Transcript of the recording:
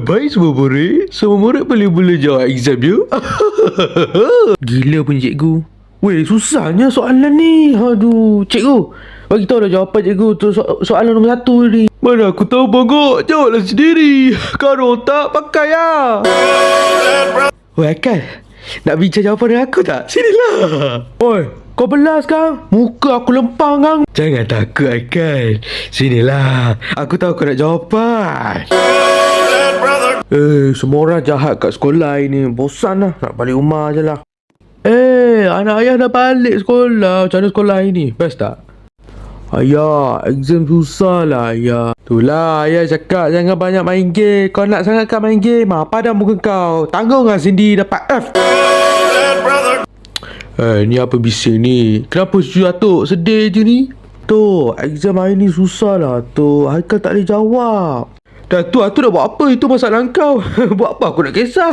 Baik semua murid. Semua murid boleh jawab exam you. Gila pun cikgu. Weh, susahnya soalan ni. Aduh, cikgu, bagi tahu dah jawapan cikgu tu soalan nombor 1 ni. Mana aku tahu bongok. Jawablah sendiri. Kau tak pakai lah. Weh, Akal, nak bincang jawapan dengan aku tak? Sinilah. Oi, kau belas kan? Muka aku lempang kan? Jangan takut, Akal. Sinilah. Aku tahu kau nak jawapan. Semua orang jahat kat sekolah ini. Bosan lah. Nak balik rumah je lah. Anak ayah dah balik sekolah. Macam mana sekolah ini? Best tak? Ayah, exam susah lah ayah. Itulah ayah cakap jangan banyak main game. Kau nak sangat kan main game? Apa dah muka kau? Tanggung lah Cindy dapat F. Ni apa bising ni? Kenapa cucu atuk sedih je ni? Tu, exam hari ni susah lah tu. Haikal tak boleh jawab. Dah tu, atuk dah buat apa? Itu masalah kau. Buat apa aku nak kisah?